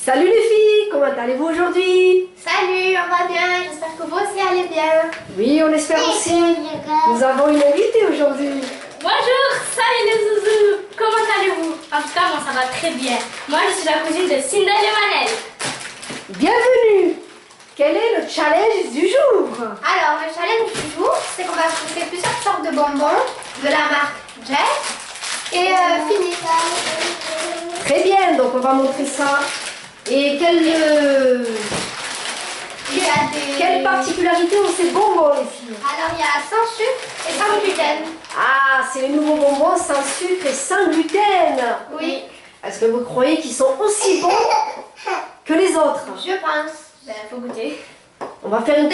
Salut les filles, comment allez-vous aujourd'hui? Salut, on va bien, j'espère que vous aussi allez bien. Oui, on espère aussi. Nous avons une invitée aujourd'hui. Bonjour, salut les zouzous, comment allez-vous? En tout cas, moi ça va très bien. Moi je suis la cousine de Cindel et Manel. Bienvenue. Quel est le challenge du jour? Alors, le challenge du jour, c'est qu'on va goûter plusieurs sortes de bonbons de la marque Jack et fini. Très bien, donc on va montrer ça. Et quelle particularité ont ces bonbons les filles? Alors, il y a sans sucre et sans gluten. Ah, c'est les nouveaux bonbons sans sucre et sans gluten. Oui, Est-ce que vous croyez qu'ils sont aussi bons que les autres? je pense. Ben, faut goûter. On va faire une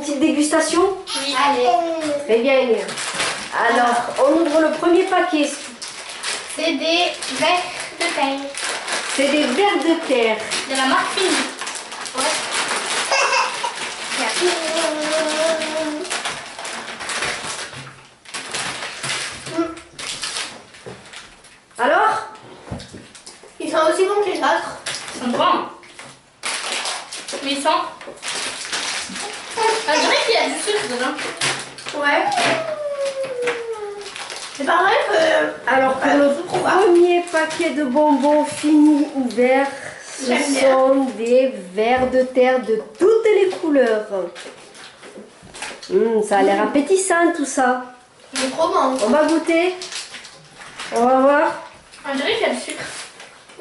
petite dégustation. Oui. Allez, Très bien. Alors, on ouvre le premier paquet. c'est des verres de terre. C'est des vers de terre. De la marque Fini. Alors, Ils sont aussi bons que les autres. Ils sont bons. Mais ils sont... On dirait qu'il y a du sucre dedans. Ouais. C'est pas vrai que... alors pour le premier paquet de bonbons fini ouvert, ce J'aime bien. sont des vers de terre de toutes les couleurs. Ça a l'air appétissant tout ça. C'est trop bon. On va goûter. On va voir. On dirait qu'il y a du sucre.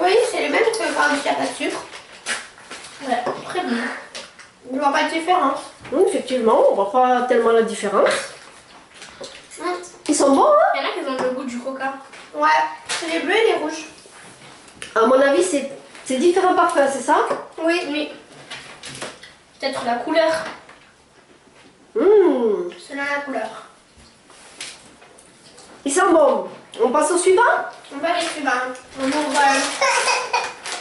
Oui, c'est le même que quand il n'y a pas de sucre. Ouais, très bon. Je vois pas de différence. Effectivement, on voit pas tellement la différence. Ils sont bons, hein? Il y en a qui ont le goût du coca. Ouais, c'est les bleus et les rouges. À mon avis, c'est différent parfum, c'est ça? Oui. Oui. Peut-être la couleur. Selon la couleur. Ils sont bons. On passe au suivant? On va les suivants. On ouvre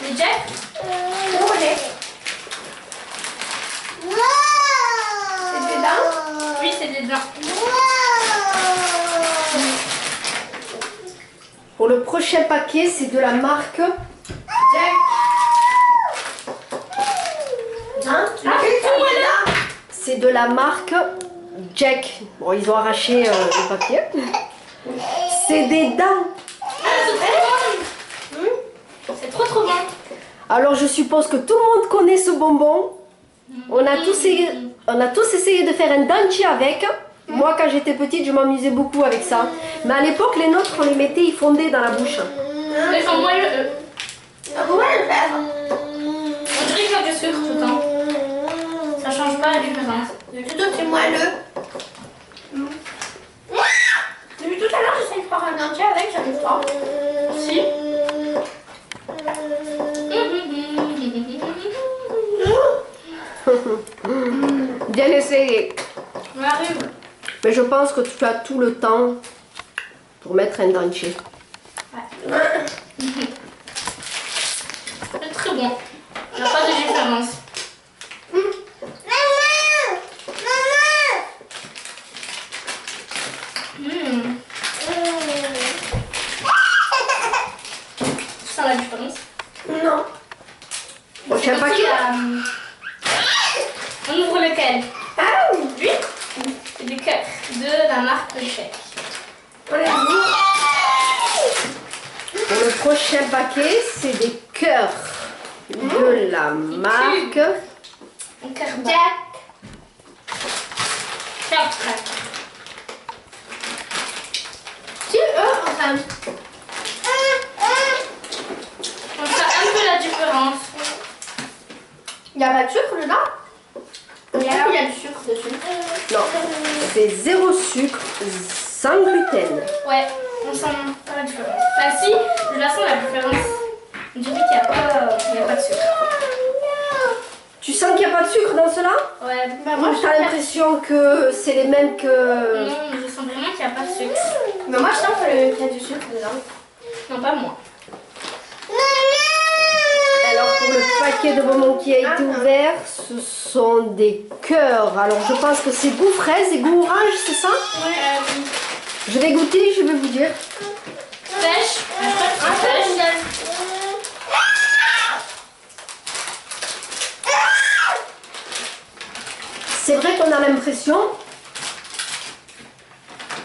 Les Jack. le relais. C'est des dents. Oui, c'est des dents. Pour le prochain paquet, c'est de la marque... Jack. Hein? C'est de la marque Jack. Bon, ils ont arraché le papier. C'est des dents. C'est trop bon. Alors, je suppose que tout le monde connaît ce bonbon. On a tous essayé de faire un dentier avec. Moi, quand j'étais petite, je m'amusais beaucoup avec ça. Mais à l'époque, les nôtres, on les mettait, ils fondaient dans la bouche. Ils sont moelleux. On pourrait le faire. On dirait qu'il y a du sucre tout le temps. Ça change pas la différence. Plutôt c'est moelleux. Depuis tout à l'heure, j'essaie de faire un dentier avec, j'arrive pas. Si. Bien essayé. On arrive. Mais je pense que tu as tout le temps pour mettre un dentier. C'est très bon. Il n'y a pas de différence. Tu sens la différence? Non. Prochain paquet. On ouvre lequel? Ah oui. Lui? C'est des cœurs de la marque Chèque. On les ouvre. Pour le prochain paquet, c'est des cœurs de la marque... Un cœur Jack. Cœur. Si, enfin. On sent un peu la différence. Il n'y a pas de sucre dedans? Il y a du sucre dessus. Non, c'est zéro sucre, sans gluten. Ouais, on sent pas la différence. Enfin si, je la sens la différence. On dirait qu'il n'y a pas de sucre. Tu sens qu'il n'y a pas de sucre dans cela? Ouais, Bah, moi, J'ai l'impression que c'est les mêmes que... non, je sens vraiment qu'il n'y a pas de sucre. Mais moi, je sens qu'il y a du sucre dedans. Non, pas moi. Alors pour le paquet de bonbons qui a été ouvert, ce sont des cœurs. Alors je pense que c'est goût fraise et goût orange, c'est ça? Oui. Je vais goûter, je vais vous dire. Pêche. Je crois que c'est pêche. qu'on a l'impression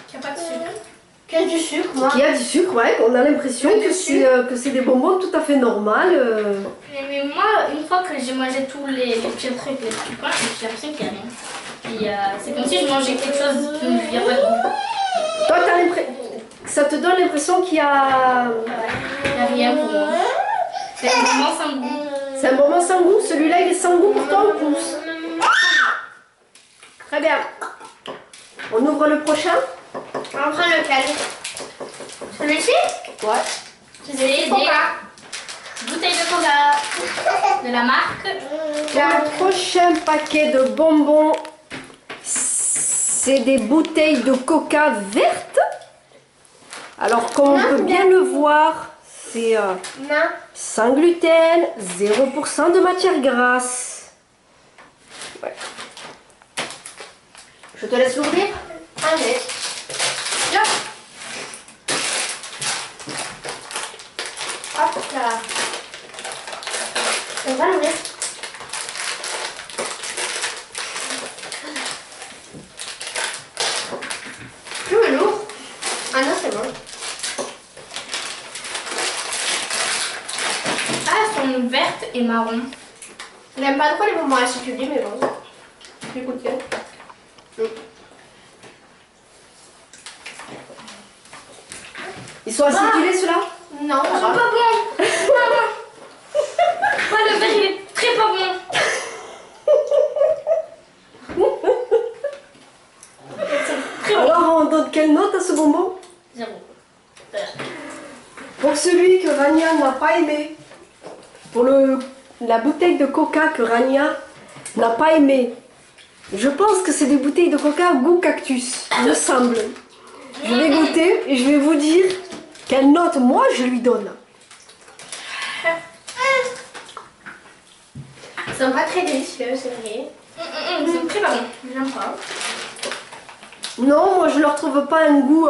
qu'il n'y a pas de sucre. Qu'il y a du sucre, moi. qu'il y a du sucre, ouais. On a l'impression que c'est des bonbons tout à fait normaux. Mais moi, une fois que j'ai mangé tous les petits trucs, les petits pains, j'ai l'impression qu'il n'y a rien. Puis c'est comme si je mangeais quelque chose qui ne vient pas de goût. Toi, ça te donne l'impression qu'il y a... Il n'y a rien pour moi. C'est un moment sans goût. C'est un bonbon sans goût. Celui-là, il est sans goût pour toi, on pousse. Très bien. On ouvre le prochain. On prend lequel? Celui-ci? Ouais. C'est des bouteilles de coca de la marque. Le prochain paquet de bonbons, c'est des bouteilles de coca vertes. Alors, comme on peut bien le voir, c'est sans gluten, 0% de matière grasse. Ouais. Je te laisse l'ouvrir. Allez. Viens. Hop là. On va l'ouvrir. Plus lourd. Ah non, c'est bon. Ah, elles sont vertes et marron. Je n'aime pas trop les bonbons à sucreries, mais bon. J'écoute bien. Ils sont acidulés ceux-là? Non, Ils sont pas bons. Ouais, le verre il est très pas bon. Très bon. Alors, on donne quelle note à ce bonbon? 0. Pour celui que Rania n'a pas aimé, pour la bouteille de coca que Rania n'a pas aimé, je pense que c'est des bouteilles de coca goût cactus, il me semble. Je vais goûter et je vais vous dire quelle note moi je lui donne. ils sont pas très délicieux, c'est vrai. C'est très pas bon. J'aime pas. Non, moi je ne leur trouve pas un goût...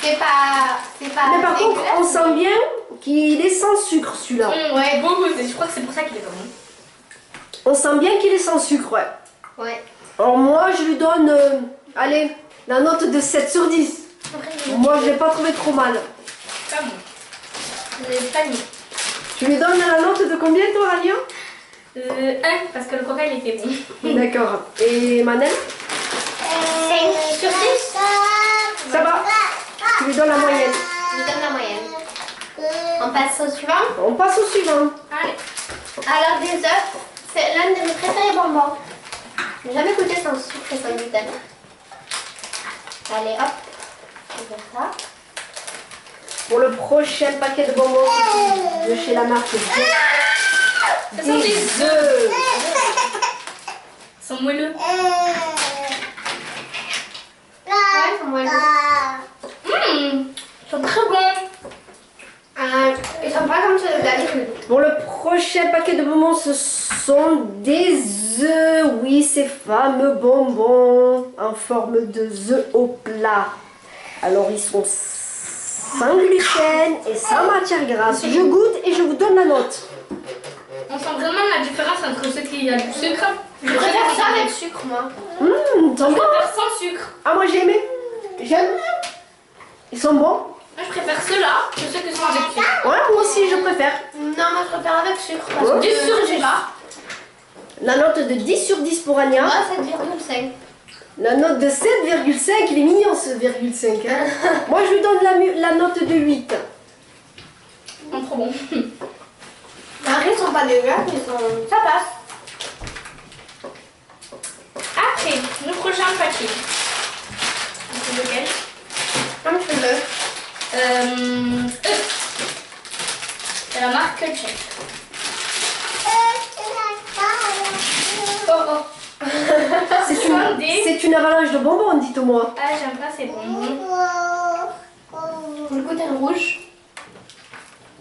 C'est pas... Mais par contre, on sent bien qu'il est sans sucre celui-là. Ouais, beaucoup. Je crois que c'est pour ça qu'il est pas bon. On sent bien qu'il est sans sucre, ouais. Ouais. Alors moi je lui donne, allez, la note de 7 sur 10. Moi je l'ai pas trouvé trop mal. Pas bon. Je l'ai pas mis. Tu lui donnes la note de combien toi Rania? 1 parce que le coca il était bon. D'accord. Et Manel? 5 sur 10. Ça va. Tu lui donnes la moyenne. Je lui donne la moyenne. On passe au suivant. On passe au suivant. Allez. Alors des œufs, c'est l'un de mes préférés bonbons. J'ai jamais goûté sans sucre et sans gluten. Allez hop, on va faire ça. Pour le prochain paquet de bonbons de chez la marque Ce sont des œufs. Ils sont moelleux. Ouais, ils sont moelleux. Ils sont très bons. Ils sont pas comme ceux d'habitude. Pour le prochain paquet de bonbons, ce sont des œufs. Oui, ces fameux bonbons en forme de œufs au plat. Alors, ils sont sans gluten et sans matière grasse. Je goûte et je vous donne la note. On sent vraiment la différence entre ceux qui a du sucre. Je préfère ça avec sucre, moi. Ils sont Je bons. préfère sans sucre. Ah, moi j'ai aimé. J'aime. Ils sont bons. Moi je préfère ceux-là que ceux qui sont avec sucre. Ouais, moi aussi je préfère. Non, moi je préfère avec sucre. Parce Ouais. que 10 sur 10 là. La note de 10 sur 10 pour Anya. moi 7,5. La note de 7,5. Il est mignon ce 0,5. Hein. Moi je lui donne la note de 8. Ils sont trop bons. Ils sont pas dégueulasses, mais ça passe. Après, le prochain paquet. C'est lequel? Comme tu veux. C'est la marque tchèque. Oh oh. C'est une avalanche de bonbons, dites-moi. Ah, j'aime pas ces bonbons. Le côté rouge.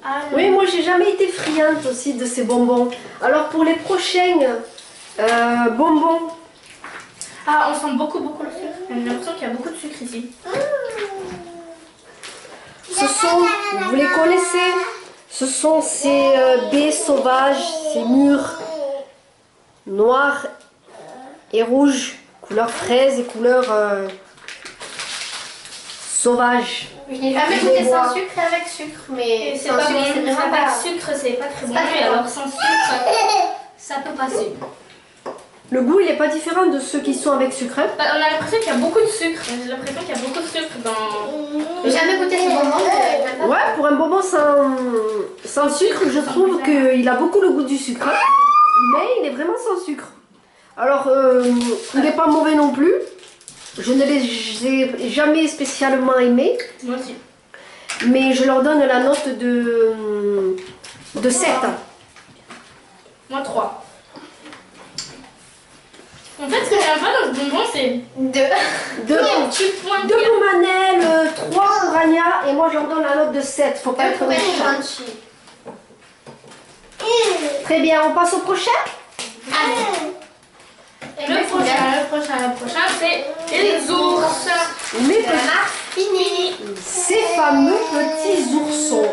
Ah, Oui, moi j'ai jamais été friande aussi de ces bonbons. Alors pour les prochains bonbons, Ah, on sent beaucoup le sucre. J'ai l'impression qu'il y a beaucoup de sucre ici. ce sont, vous les connaissez, ce sont ces baies sauvages, ces mûres noires et rouge. Couleur fraise et couleur sauvage. Je n'ai jamais Je goûté les vois. sans sucre et avec sucre, mais C'est sans pas sucre, bon, c'est vraiment avec pas... sucre, c'est pas très bon. pas très Et bon. alors sans sucre, ça peut passer. Le goût, il n'est pas différent de ceux qui sont avec sucre. Hein. Bah, on a l'impression qu'il y a beaucoup de sucre. J'ai l'impression qu'il y a beaucoup de sucre dans... J'ai jamais goûté ce bonbon. Ouais, pour un bonbon sans sucre, je trouve qu'il a beaucoup le goût du sucre. Hein. Mais il est vraiment sans sucre. Alors, il n'est pas mauvais non plus. Je ne les ai jamais spécialement aimés. Moi aussi. Mais je leur donne la note de 7. Moi 3. En fait, ce que j'aime pas dans ce bonbon, c'est 2. 2 tu pointes. pour Manel, 3 pour Anya, et moi je leur donne la note de 7. Faut pas être méchant. crunchy. Très bien, on passe au prochain. Allez. Le prochain, c'est les ours. Les La marque Fini. Ces fameux petits oursons.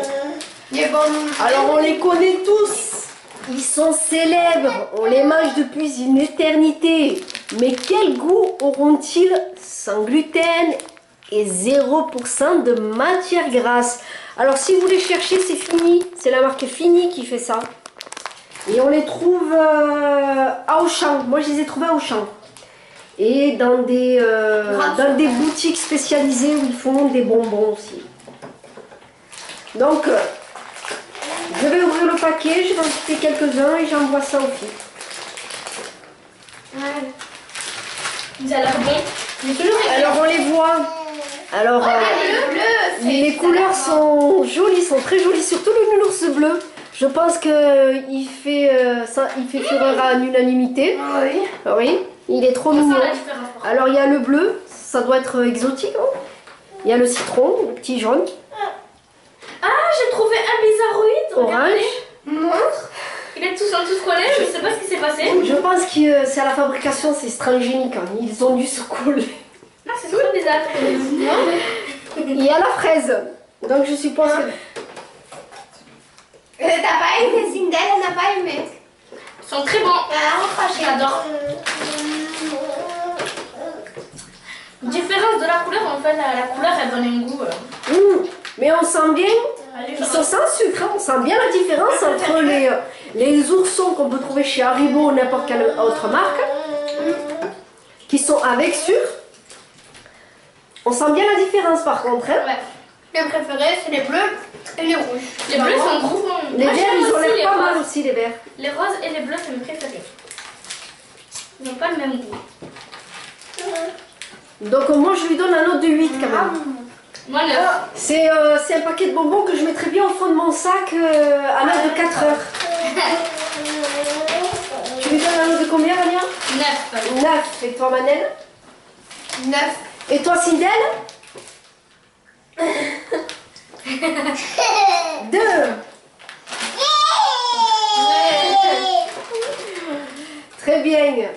Les bonbons. Alors on les connaît tous. Ils sont célèbres. On les mange depuis une éternité. Mais quel goût auront-ils sans gluten et 0% de matière grasse? Alors si vous les cherchez, c'est Fini. C'est la marque Fini qui fait ça. Et on les trouve à Auchan. Moi, je les ai trouvés à Auchan. Et dans des boutiques spécialisées où ils font des bonbons aussi. Donc, je vais ouvrir le paquet. Je vais en quitter quelques-uns et j'envoie ça aux filles. Ils ont l'air bons. Mais toujours Alors, on les voit. Alors, les couleurs sont jolies, sont très jolies. Surtout le nounours bleu. Je pense qu'il fait fureur à l'unanimité. Oui. Oui, il est trop On sent mignon. la différence. Alors il y a le bleu, ça doit être exotique. Hein. Il y a le citron, le petit jaune, Ah, j'ai trouvé un bizarroïde. orange. Regardez. Montre. Il est tous en tous collés, je sais pas ce qui s'est passé. Je pense que c'est à la fabrication, c'est transgénique. Hein. Ils ont dû se coller. Ah, c'est trop bizarre. Il y a la fraise. Donc je suppose que... T'as pas aimé Sindel, elle n'a pas aimé. Ils sont très bons. J'adore. Différence de la couleur, en fait, la couleur elle donne un goût. Mais on sent bien, ils sont sans sucre. Hein. On sent bien la différence entre les oursons qu'on peut trouver chez Haribo ou n'importe quelle autre marque, qui sont avec sucre. On sent bien la différence par contre. Hein. Ouais. Mes préférés, c'est les bleus et les rouges. Les bleus sont gros. Les Moi, verts, j'aime ils ont aussi les l'air pas mal roses. aussi, les verts. Les roses et les bleus, c'est mes préférés. Ils n'ont pas le même goût. Donc moi, je lui donne un note de 8 quand même. Moi, 9. C'est un paquet de bonbons que je mettrais bien au fond de mon sac à l'heure de 4 heures. Tu lui donnes un note de combien, Rania? 9. 9. Et toi, Manel? 9. Et toi, Sindel? 2. Très bien.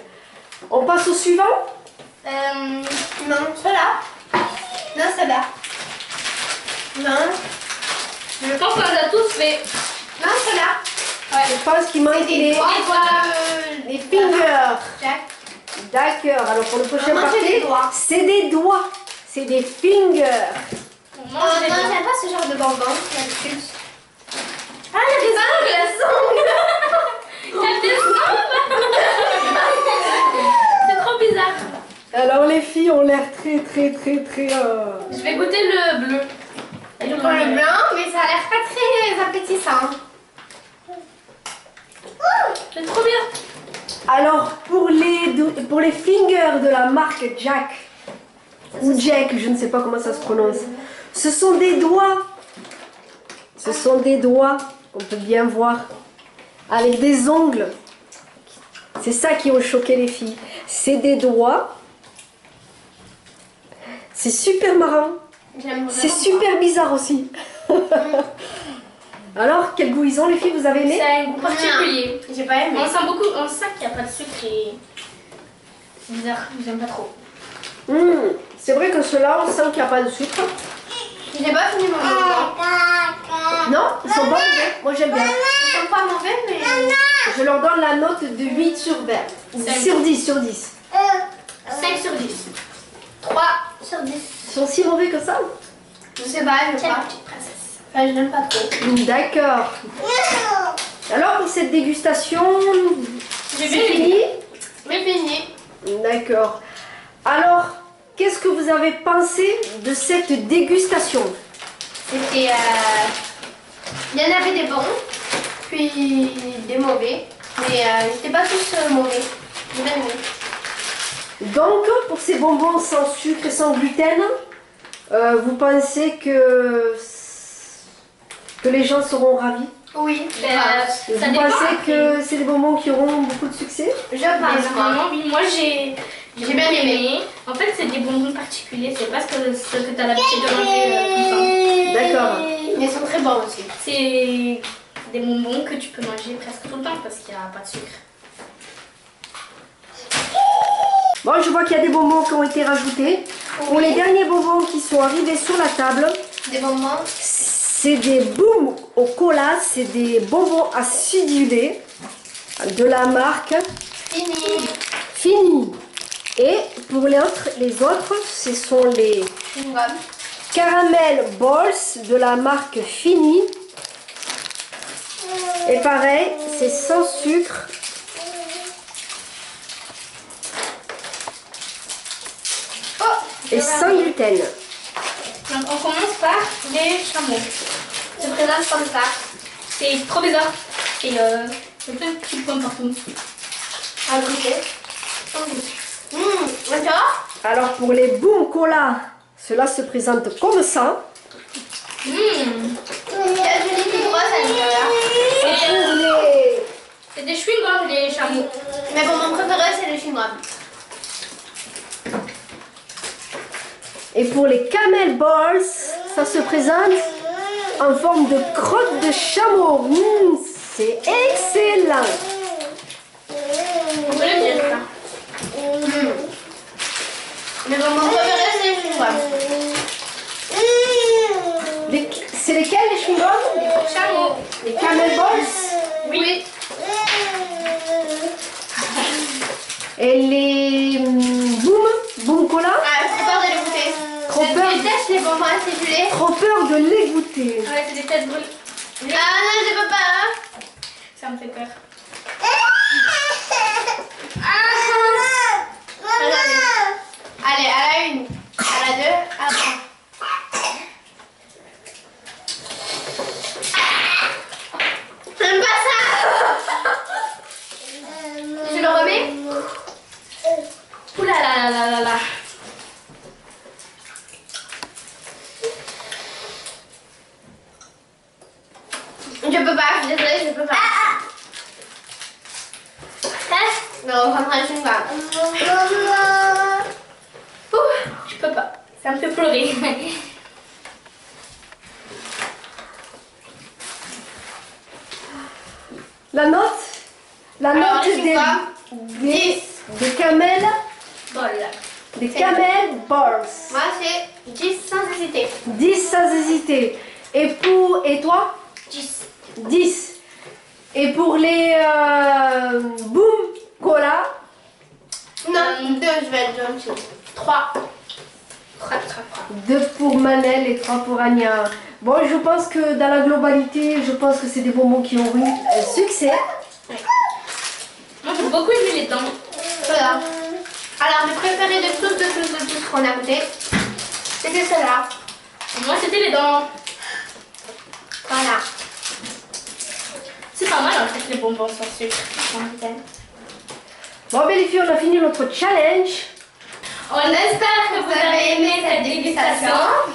On passe au suivant? Non, ceux-là. Non, ceux-là. Non. Je pense qu'on les a tous fait. Non, ceux-là. Je pense qu'il manque les fingers. Jack. D'accord. Alors pour le prochain Moi, j'ai des paquet, doigts. c'est des doigts. C'est des fingers. On Oh, mange les non, doigts. j'aime pas ce genre de bonbons. D'habitude. Ah, il y a des ongles. Il y a des ongles. C'est trop bizarre. Alors les filles ont l'air très. Je vais goûter le bleu. Et Je prends le blanc, mais ça a l'air pas très appétissant. C'est trop bien. Alors pour les fingers de la marque Jack ou Jack, je ne sais pas comment ça se prononce. Ce sont des doigts. Ce sont des doigts qu'on peut bien voir avec des ongles. C'est ça qui ont choqué les filles. C'est des doigts. C'est super marrant. J'aime C'est vraiment super bizarre aussi. Alors, quel goût ils ont les filles, vous avez aimé? Ça a un goût particulier. pas. J'ai pas aimé. On sent beaucoup, on sent qu'il n'y a pas de sucre et c'est bizarre, j'aime pas trop. C'est vrai que ceux-là, on sent qu'il n'y a pas de sucre. J'ai pas fini mon bonbon. Non, ils sont bons. Moi, j'aime bien. Ils sont pas mauvais, mais... Je leur donne la note de 8 sur 20. C'est Sur 10, sur 10. 5 sur 10. 3 sur 10. Ils sont si mauvais que ça? Je sais pas, je sais Tiens, pas. petite princesse. Enfin, je n'aime pas trop. D'accord. Alors pour cette dégustation, J'ai c'est bien fini? Mais fini. D'accord. Alors, qu'est-ce que vous avez pensé de cette dégustation? C'était. Il y en avait des bons, puis des mauvais. Mais ils n'étaient pas tous mauvais. J'ai bien aimé. Donc, pour ces bonbons sans sucre et sans gluten, vous pensez que les gens seront ravis? Oui, Ça Vous dépend. pensez que c'est des bonbons qui auront beaucoup de succès? je Mais pense. normalement, oui, moi j'ai J'ai bien aimé. En fait, c'est des bonbons particuliers, c'est pas ce que tu as l'habitude de manger tout D'accord. Mais ils sont très bons aussi. le temps. C'est des bonbons que tu peux manger presque tout le temps parce qu'il n'y a pas de sucre. Bon, je vois qu'il y a des bonbons qui ont été rajoutés. Pour les derniers bonbons qui sont arrivés sur la table, Des bonbons. c'est des boum au cola, c'est des bonbons acidulés de la marque Fini. Fini. Et pour les autres, ce sont les Une gomme. caramel balls de la marque Fini. Et pareil, c'est sans sucre. Oh, Et sans gluten. Donc on commence par les chameaux. je présente comme ça. C'est trop bizarre. Et il y a plein de petits points partout. À goûter. Et toi? Alors pour les boum cola, cela se présente comme ça. Il y a Julie qui grosse à l'intérieur. Et pour les C'est des chewing-gums, les chameaux. Mais bon, mon préféré, c'est le chewing-gum. Et pour les camel balls, ça se présente en forme de crotte de chameau. C'est excellent. On peut le dire ça. Mais bon, mon préféré, c'est le chewing-gum. C'est lesquels les chewing-gums? Chameau. Les camel balls? Oui. Et les boum cola? Ah, j'ai trop peur de les goûter. Trop peur. Je déteste les bonbons acidulés. Trop peur de les goûter. Ouais, c'est des têtes brûlées. Ah non, je peux pas. Ça me fait peur. Allez, à la une, à la deux, à la trois. J'aime pas ça. Je le remets. Ouh là là là là là là. Je peux pas, je suis désolée, je peux pas. Non, ça me rend chewing-gum. Ouh, je peux pas. Ça me fait pleurer. La note? La Alors, note les chewing-gums, des camel, Bol. des camel balls. Moi, c'est 10 sans hésiter. 10 sans hésiter. Et toi? 10. 10. Et pour les boom cola, Non, 2, je vais être gentille. 3. 2 pour Manel et 3 pour Anya. Bon, je pense que dans la globalité, je pense que c'est des bonbons qui ont eu un succès. Moi, j'ai beaucoup aimé les dents. Voilà. Alors, mes préférés de tous qu'on a goûté, c'était ceux-là. Moi, c'était les dents. Voilà. C'est pas mal en fait les bonbons sans sucre. Sans gluten. Bon, ben les filles, on a fini notre challenge. On espère que vous avez aimé cette dégustation.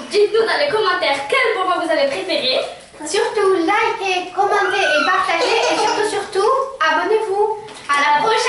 Dites-nous dans les commentaires quel bonbon vous avez préféré. Surtout, likez, commentez et partagez. Et surtout, abonnez-vous. À la prochaine.